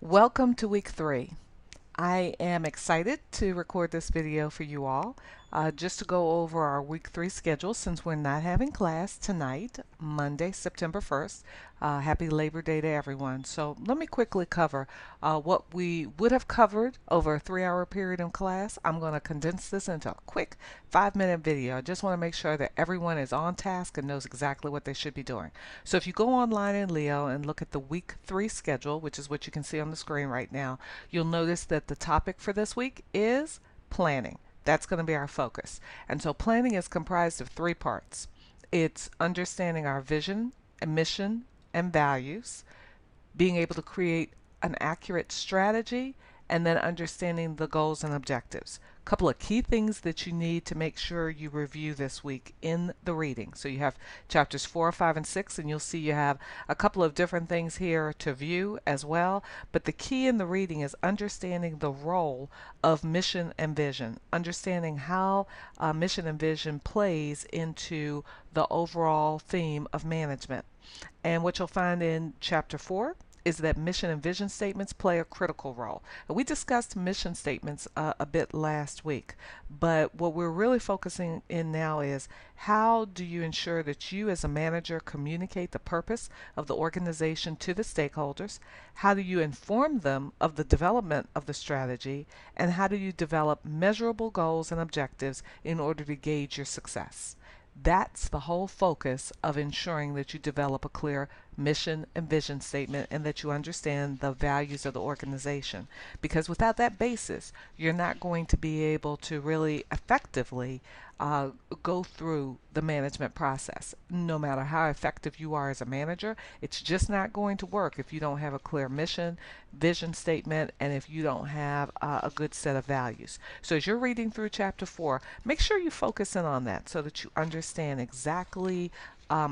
Welcome to week 3. I am excited to record this video for you all, just to go over our week 3 schedule since we're not having class tonight, Monday, September 1st. Happy Labor Day to everyone. So let me quickly cover what we would have covered over a 3-hour period in class. I'm going to condense this into a quick 5-minute video. I just want to make sure that everyone is on task and knows exactly what they should be doing. So if you go online in Leo and look at the week 3 schedule, which is what you can see on the screen right now, you'll notice that the topic for this week is planning. That's going to be our focus. And so planning is comprised of 3 parts. It's understanding our vision and mission and values, being able to create an accurate strategy, and then understanding the goals and objectives. A couple of key things that you need to make sure you review this week in the reading. So you have chapters 4, 5, and 6, and you'll see you have a couple of different things here to view as well. But the key in the reading is understanding the role of mission and vision, understanding how mission and vision plays into the overall theme of management. And what you'll find in chapter 4 is that mission and vision statements play a critical role. And we discussed mission statements a bit last week, but what we're really focusing in now is how do you ensure that you as a manager communicate the purpose of the organization to the stakeholders? How do you inform them of the development of the strategy? And how do you develop measurable goals and objectives in order to gauge your success? That's the whole focus of ensuring that you develop a clear mission and vision statement and that you understand the values of the organization. Because without that basis, you're not going to be able to really effectively go through the management process. No matter how effective you are as a manager, it's just not going to work if you don't have a clear mission, vision statement, and if you don't have a good set of values. So as you're reading through chapter 4, make sure you focus in on that so that you understand exactly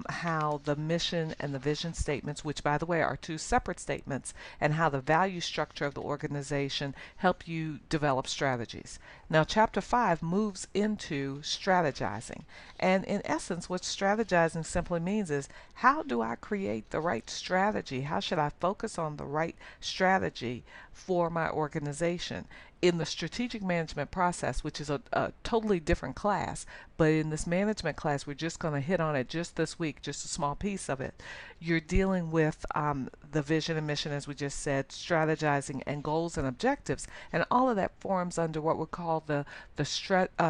how the mission and the vision statements, which by the way are 2 separate statements, and how the value structure of the organization help you develop strategies. Now chapter 5 moves into strategizing, and in essence what strategizing simply means is how do I create the right strategy? How should I focus on the right strategy for my organization? In the strategic management process, which is a totally different class, but in this management class, we're just going to hit on it just this week, just a small piece of it. You're dealing with the vision and mission, as we just said, strategizing, and goals and objectives, and all of that forms under what we call the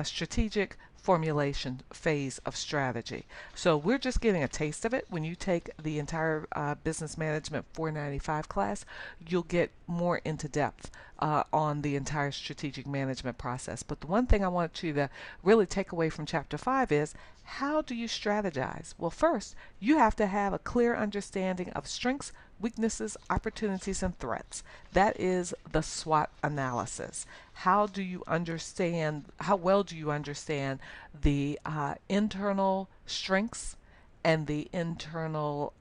strategic formulation phase of strategy. So we're just getting a taste of it. When you take the entire Business Management 495 class, you'll get more into depth on the entire strategic management process. But the one thing I want you to really take away from chapter 5 is how do you strategize? Well, first, you have to have a clear understanding of strengths, weaknesses, opportunities, and threats. That is the SWOT analysis. How do you understand, how well do you understand the internal strengths and the internal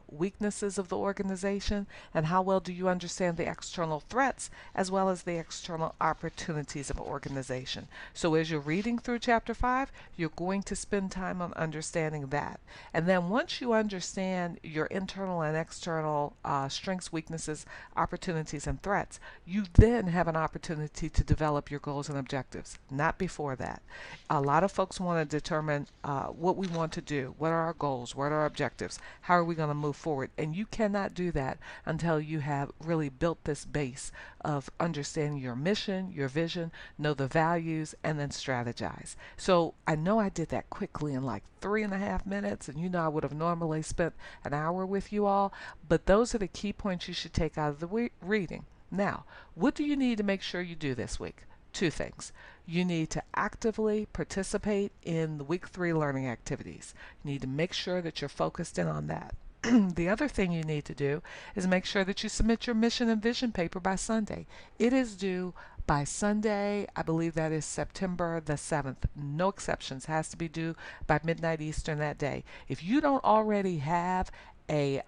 weaknesses of the organization, and how well do you understand the external threats as well as the external opportunities of an organization. So as you're reading through chapter 5, you're going to spend time on understanding that. And then once you understand your internal and external strengths, weaknesses, opportunities, and threats, you then have an opportunity to develop your goals and objectives, not before that. A lot of folks want to determine what we want to do, what are our goals, what are our objectives, how are we going to move forward, and you cannot do that until you have really built this base of understanding your mission, your vision, know the values, and then strategize. So I know I did that quickly in like 3.5 minutes, and you know I would have normally spent an hour with you all, but those are the key points you should take out of the reading. Now, what do you need to make sure you do this week? 2 things. You need to actively participate in the week 3 learning activities. You need to make sure that you're focused in on that. The other thing you need to do is make sure that you submit your mission and vision paper by Sunday. It is due by Sunday, I believe that is September the 7th. No exceptions. Has to be due by midnight Eastern that day. If you don't already have a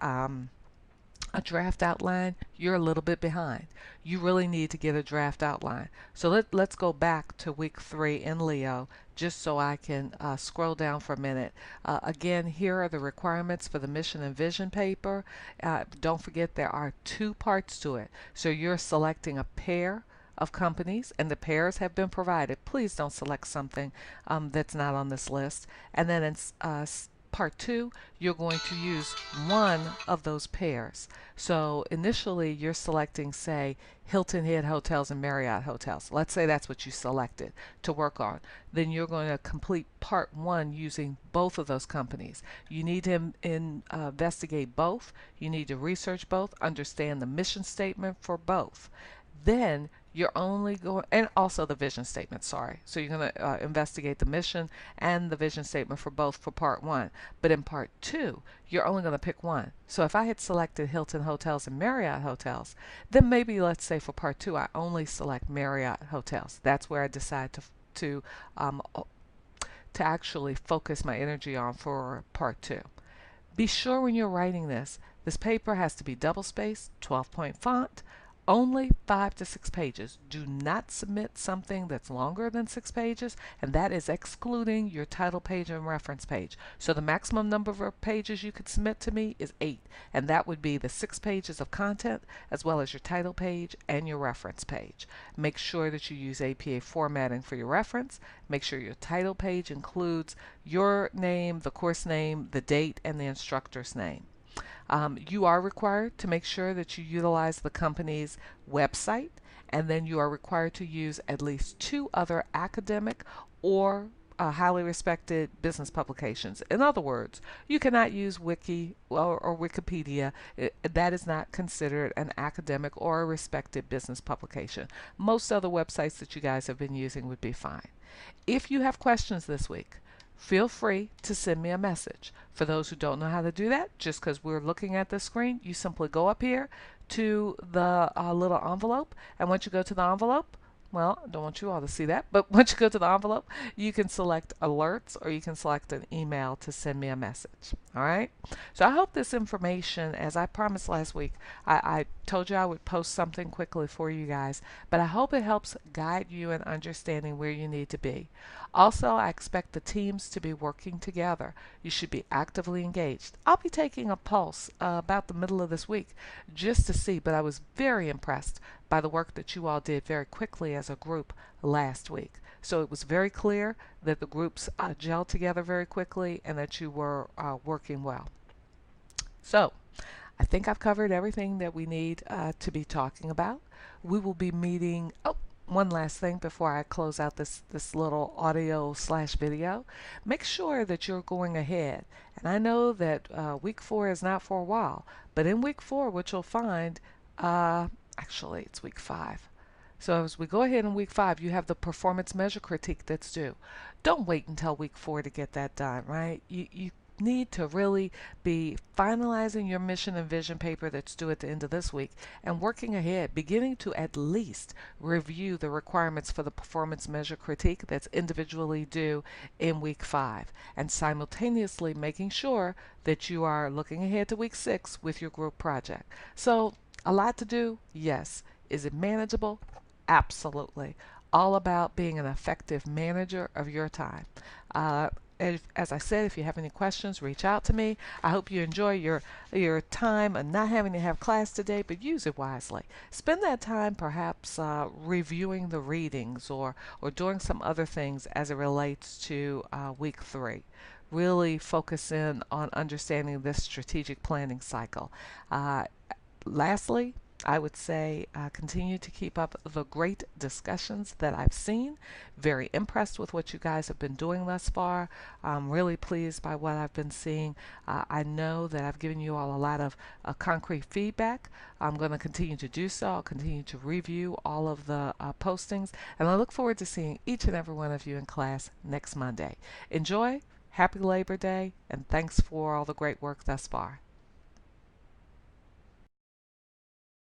a draft outline, you're a little bit behind. You really need to get a draft outline. So let's go back to week 3 in Leo just so I can scroll down for a minute. Again, here are the requirements for the mission and vision paper. Don't forget there are 2 parts to it. So you're selecting a pair of companies, and the pairs have been provided. Please don't select something that's not on this list. And then in part 2, you're going to use one of those pairs. So initially you're selecting, say, Hilton Head Hotels and Marriott Hotels. Let's say that's what you selected to work on. Then you're going to complete part 1 using both of those companies. You need to investigate both. You need to research both, understand the mission statement for both. Then you're only going, and also the vision statement, sorry. So you're going to investigate the mission and the vision statement for both for part 1. But in part 2, you're only going to pick one. So if I had selected Hilton Hotels and Marriott Hotels, then maybe let's say for part 2, I only select Marriott Hotels. That's where I decide to um, to actually focus my energy on for part 2. Be sure when you're writing this paper has to be double-spaced, 12-point font, only 5 to 6 pages. Do not submit something that's longer than 6 pages, and that is excluding your title page and reference page. So the maximum number of pages you could submit to me is 8, and that would be the 6 pages of content as well as your title page and your reference page. Make sure that you use APA formatting for your reference. Make sure your title page includes your name, the course name, the date, and the instructor's name. You are required to make sure that you utilize the company's website, and then you are required to use at least 2 other academic or highly respected business publications. In other words, you cannot use Wiki or Wikipedia. That is not considered an academic or a respected business publication. Most other websites that you guys have been using would be fine. If you have questions this week, feel free to send me a message. For those who don't know how to do that, just because we're looking at the screen, you simply go up here to the little envelope, and once you go to the envelope, well, I don't want you all to see that, but once you go to the envelope, you can select alerts or you can select an email to send me a message. All right? So I hope this information, as I promised last week, I told you I would post something quickly for you guys, but I hope it helps guide you in understanding where you need to be. Also, I expect the teams to be working together. You should be actively engaged. I'll be taking a pulse about the middle of this week just to see, but I was very impressed by the work that you all did very quickly as a group last week. So it was very clear that the groups gelled together very quickly and that you were working well. So I think I've covered everything that we need to be talking about. We will be meeting. Oh, one last thing before I close out this little audio / video. Make sure that you're going ahead. And I know that week 4 is not for a while, but in week 4, what you'll find, actually it's week 5. So as we go ahead in week 5, you have the performance measure critique that's due. Don't wait until week 4 to get that done, right? You need to really be finalizing your mission and vision paper that's due at the end of this week and working ahead, beginning to at least review the requirements for the performance measure critique that's individually due in week 5, and simultaneously making sure that you are looking ahead to week 6 with your group project. So a lot to do, yes. Is it manageable? Absolutely. All about being an effective manager of your time. As I said, if you have any questions, reach out to me. I hope you enjoy your time and not having to have class today, but use it wisely. Spend that time perhaps reviewing the readings or doing some other things as it relates to week 3. Really focus in on understanding this strategic planning cycle. Lastly, I would say continue to keep up the great discussions that I've seen. Very impressed with what you guys have been doing thus far. I'm really pleased by what I've been seeing. I know that I've given you all a lot of concrete feedback. I'm going to continue to do so. I'll continue to review all of the postings, and I look forward to seeing each and every one of you in class next Monday. Enjoy. Happy Labor Day, and thanks for all the great work thus far.